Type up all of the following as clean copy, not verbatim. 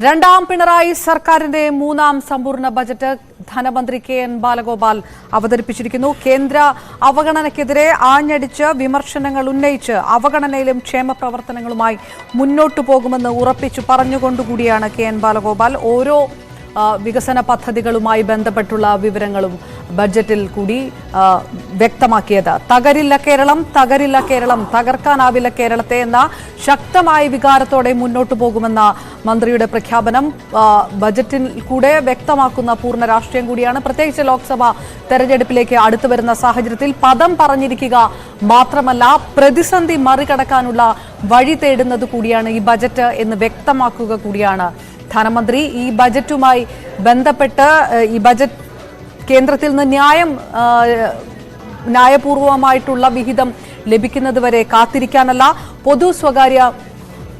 രണ്ടാം പിണറായി സർക്കാരിന്റെ മൂന്നാം സമ്പൂർണ്ണ ബജറ്റ് ധനമന്ത്രി കെ.എൻ. ബാലഗോപാൽ അവതരിപ്പിച്ചിരിക്കുന്നു. കേന്ദ്ര അവഗണനയ്ക്കെതിരെ ആഞ്ഞടിച്ച് വിമർശനങ്ങൾ ഉന്നയിച്ച് അവഗണനയിലും ക്ഷേമ പ്രവർത്തനങ്ങളുമായി മുന്നോട്ടു പോകുമെന്ന് ഉറപ്പിച്ചു പറഞ്ഞുകൊണ്ടുകൂടിയാണ് കെ.എൻ. ബാലഗോപാൽ ഓരോ വികസന പദ്ധതികളുമായി ബന്ധപ്പെട്ടുള്ള വിവരങ്ങളും ബഡ്ജറ്റിൽ കൂടി വ്യക്തമാക്കിയത്. തകരില്ല കേരളം, തകരില്ല കേരളം, തകർക്കാനാവില്ല കേരളത്തെ എന്ന ശക്തമായ വികാരത്തോടെ മുന്നോട്ടു പോകുമെന്ന മന്ത്രിയുടെ പ്രഖ്യാപനം ബജറ്റിൽ കൂടെ വ്യക്തമാക്കുന്ന പൂർണ്ണ രാഷ്ട്രീയം കൂടിയാണ്. പ്രത്യേകിച്ച് ലോക്സഭ തെരഞ്ഞെടുപ്പിലേക്ക് അടുത്തു വരുന്ന സാഹചര്യത്തിൽ പദം പറഞ്ഞിരിക്കുക മാത്രമല്ല, പ്രതിസന്ധി മറികടക്കാനുള്ള വഴി തേടുന്നത് കൂടിയാണ് ഈ ബജറ്റ് എന്ന് വ്യക്തമാക്കുക കൂടിയാണ് ധനമന്ത്രി. ഈ ബജറ്റുമായി ബന്ധപ്പെട്ട് ഈ ബജറ്റ് കേന്ദ്രത്തിൽ നിന്ന് ന്യായപൂർവമായിട്ടുള്ള വിഹിതം ലഭിക്കുന്നതുവരെ കാത്തിരിക്കാനല്ല, പൊതു സ്വകാര്യ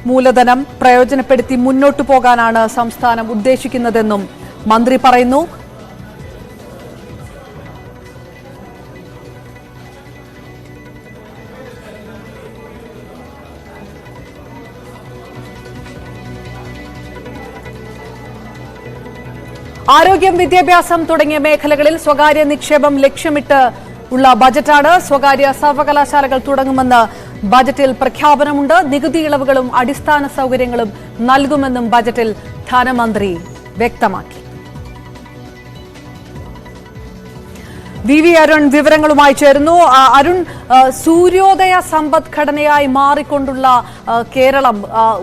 മൂലധനം പ്രയോജനപ്പെടുത്തി മുന്നോട്ടു പോകാനാണ് സംസ്ഥാനം ഉദ്ദേശിക്കുന്നതെന്നും മന്ത്രി പറയുന്നു. ആരോഗ്യം, വിദ്യാഭ്യാസം തുടങ്ങിയ മേഖലകളിൽ സ്വകാര്യ നിക്ഷേപം ലക്ഷ്യമിട്ട് ഉള്ള ബജറ്റാണ്. സ്വകാര്യ സർവകലാശാലകൾ തുടങ്ങുമെന്ന് ബജറ്റിൽ പ്രഖ്യാപനമുണ്ട്. നികുതി ഇളവുകളും അടിസ്ഥാന സൗകര്യങ്ങളും നൽകുമെന്നും ബജറ്റിൽ ധനമന്ത്രി വ്യക്തമാക്കി. വി അരുൺ വിവരങ്ങളുമായി ചേരുന്നു. അരുൺ, സൂര്യോദയ സമ്പദ്ഘടനയായി മാറിക്കൊണ്ടുള്ള കേരളം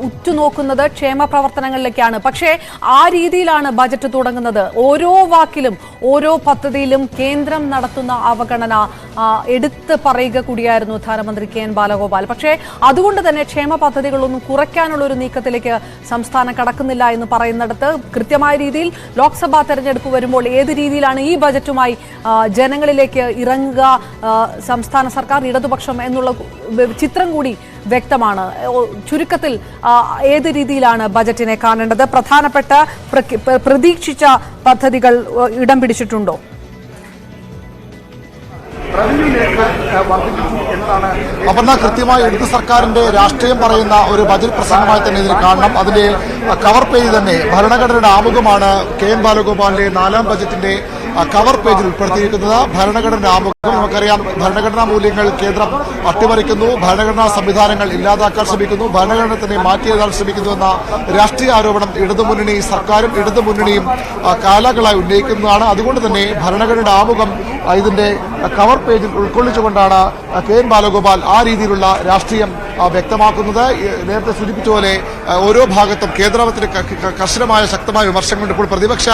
ഉറ്റുനോക്കുന്നത് ക്ഷേമ പ്രവർത്തനങ്ങളിലേക്കാണ്. പക്ഷേ ആ രീതിയിലാണ് ബജറ്റ് തുടങ്ങുന്നത്. ഓരോ വാക്കിലും ഓരോ പദ്ധതിയിലും കേന്ദ്രം നടത്തുന്ന അവഗണന എടുത്ത് പറയുക കൂടിയായിരുന്നു ധനമന്ത്രി കെ.എൻ. ബാലഗോപാൽ. പക്ഷേ അതുകൊണ്ട് തന്നെ ക്ഷേമ പദ്ധതികളൊന്നും കുറയ്ക്കാനുള്ള ഒരു നീക്കത്തിലേക്ക് സംസ്ഥാനം കടക്കുന്നില്ല എന്ന് പറയുന്നിടത്ത് കൃത്യമായ രീതിയിൽ ലോക്സഭാ തെരഞ്ഞെടുപ്പ് വരുമ്പോൾ ഏത് രീതിയിലാണ് ഈ ബജറ്റുമായി ജനങ്ങളിലേക്ക് ഇറങ്ങുക സംസ്ഥാന സർക്കാർ, ഇടതുപക്ഷം എന്നുള്ള ചിത്രം കൂടി വ്യക്തമാണ്. ചുരുക്കത്തിൽ ഏത് രീതിയിലാണ് ബജറ്റിനെ കാണേണ്ടത്? പ്രധാനപ്പെട്ട പ്രതീക്ഷിച്ച പദ്ധതികൾ ഇടം പിടിച്ചിട്ടുണ്ടോ? അപർണ, കൃത്യമായി ഇടത് സർക്കാരിന്റെ രാഷ്ട്രീയം പറയുന്ന ഒരു ബജറ്റ് പ്രസംഗമായി തന്നെ ഇതിന് കാണണം. അതിന്റെ കവർ പേജ് തന്നെ ഭരണഘടനയുടെ ആമുഖമാണ് കെ.എൻ. ബാലഗോപാലിന്റെ നാലാം ബജറ്റിന്റെ കവർ പേജിൽ ഉൾപ്പെടുത്തിയിരിക്കുന്നത്. ഭരണഘടന ആമുഖം, നമുക്കറിയാം ഭരണഘടനാ മൂല്യങ്ങൾ കേന്ദ്രം അട്ടിമറിക്കുന്നു, ഭരണഘടനാ സംവിധാനങ്ങൾ ഇല്ലാതാക്കാൻ ശ്രമിക്കുന്നു, ഭരണഘടന തന്നെ മാറ്റിയെഴുതാൻ ശ്രമിക്കുന്നു എന്ന രാഷ്ട്രീയ ആരോപണം ഇടതുമുന്നണി സർക്കാരും ഇടതുമുന്നണിയും കാലങ്ങളായി ഉന്നയിക്കുന്നതാണ്. അതുകൊണ്ട് തന്നെ ഭരണഘടനയുടെ ആമുഖം ഇതിന്റെ കവർ പേജിൽ ഉൾക്കൊള്ളിച്ചുകൊണ്ടാണ് കെ.എൻ. ബാലഗോപാൽ ആ രീതിയിലുള്ള രാഷ്ട്രീയം വ്യക്തമാക്കുന്നത്. നേരത്തെ സൂചിപ്പിച്ച പോലെ ഓരോ ഭാഗത്തും കേന്ദ്രത്തിന് കർശനമായ ശക്തമായ വിമർശനങ്ങളുണ്ട്. ഇപ്പോൾ പ്രതിപക്ഷ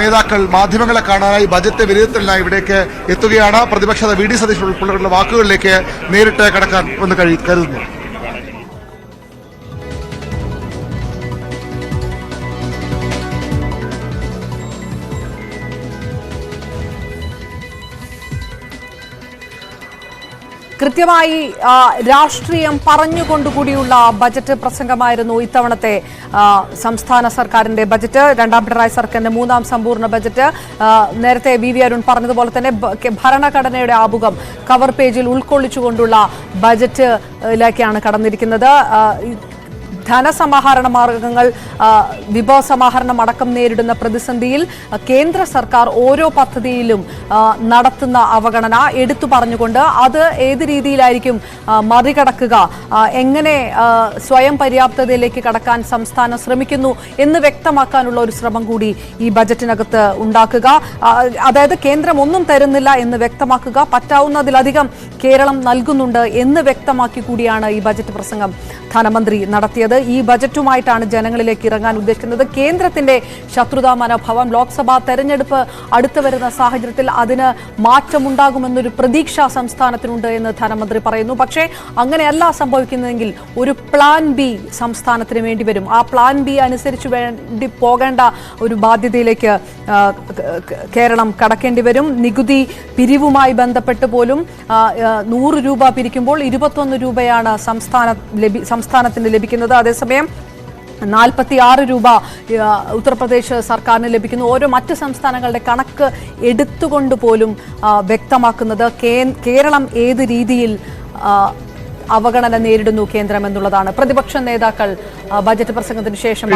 നേതാക്കൾ മാധ്യമങ്ങളെ കാണാനായി ബജറ്റ് വിലയിരുത്തലിനായി ഇവിടേക്ക് എത്തുകയാണ്. പ്രതിപക്ഷ വി.ഡി. സതീശൻ ഉൾപ്പെടെയുള്ള വാക്കുകളിലേക്ക് നേരിട്ട് കടക്കാൻ എന്ന് കരുതുന്നു. കൃത്യമായി രാഷ്ട്രീയം പറഞ്ഞുകൊണ്ടുകൂടിയുള്ള ബജറ്റ് പ്രസംഗമായിരുന്നു ഇത്തവണത്തെ സംസ്ഥാന സർക്കാരിന്റെ ബജറ്റ്. രണ്ടാം പിണറായി സർക്കാരിന്റെ മൂന്നാം സമ്പൂർണ്ണ ബജറ്റ്. നേരത്തെ വി അരുൺ പറഞ്ഞതുപോലെ തന്നെ ഭരണഘടനയുടെ ആമുഖം കവർ പേജിൽ ഉൾക്കൊള്ളിച്ചുകൊണ്ടുള്ള ബജറ്റിലേക്കാണ് കടന്നിരിക്കുന്നത്. ധനസമാഹരണ മാർഗങ്ങൾ, വിഭവ സമാഹരണം അടക്കം നേരിടുന്ന പ്രതിസന്ധിയിൽ കേന്ദ്ര സർക്കാർ ഓരോ പദ്ധതിയിലും നടത്തുന്ന അവഗണന എടുത്തു പറഞ്ഞുകൊണ്ട് അത് ഏത് രീതിയിലായിരിക്കും മറികടക്കുക, എങ്ങനെ സ്വയം പര്യാപ്തതയിലേക്ക് കടക്കാൻ സംസ്ഥാനം ശ്രമിക്കുന്നു എന്ന് വ്യക്തമാക്കാനുള്ള ഒരു ശ്രമം കൂടി ഈ ബജറ്റിനകത്ത് ഉണ്ടാക്കുക. അതായത് കേന്ദ്രം ഒന്നും തരുന്നില്ല എന്ന് വ്യക്തമാക്കുക, പറ്റാവുന്നതിലധികം കേരളം നൽകുന്നുണ്ട് എന്ന് വ്യക്തമാക്കി കൂടിയാണ് ഈ ബജറ്റ് പ്രസംഗം ധനമന്ത്രി നടത്തിയത്. ഈ ബജറ്റുമായിട്ടാണ് ജനങ്ങളിലേക്ക് ഇറങ്ങാൻ ഉദ്ദേശിക്കുന്നത്. കേന്ദ്രത്തിന്റെ ശത്രുതാ മനോഭാവം, ലോക്സഭാ തെരഞ്ഞെടുപ്പ് അടുത്തു വരുന്ന സാഹചര്യത്തിൽ അതിന് മാറ്റമുണ്ടാകുമെന്നൊരു പ്രതീക്ഷ സംസ്ഥാനത്തിനുണ്ട് എന്ന് ധനമന്ത്രി പറയുന്നു. പക്ഷേ അങ്ങനെയല്ല സംഭവിക്കുന്നതെങ്കിൽ ഒരു പ്ലാൻ ബി സംസ്ഥാനത്തിന് വേണ്ടി വരും. ആ പ്ലാൻ ബി അനുസരിച്ച് വേണ്ടി പോകേണ്ട ഒരു ബാധ്യതയിലേക്ക് കേരളം കടക്കേണ്ടി വരും. നികുതി പിരിവുമായി ബന്ധപ്പെട്ട് പോലും 100 രൂപ പിരിക്കുമ്പോൾ 21 രൂപയാണ് സംസ്ഥാനത്തിന് ലഭിക്കുന്നത്. അതേസമയം 46 രൂപ ഉത്തർപ്രദേശ് സർക്കാരിന് ലഭിക്കുന്നു. ഓരോ മറ്റ് സംസ്ഥാനങ്ങളുടെ കണക്ക് എടുത്തുകൊണ്ട് പോലും വ്യക്തമാക്കുന്നത് കേരളം ഏത് രീതിയിൽ അവഗണന നേരിടുന്നു കേന്ദ്രം എന്നുള്ളതാണ്. പ്രതിപക്ഷ നേതാക്കൾ ബജറ്റ് പ്രസംഗത്തിന് ശേഷം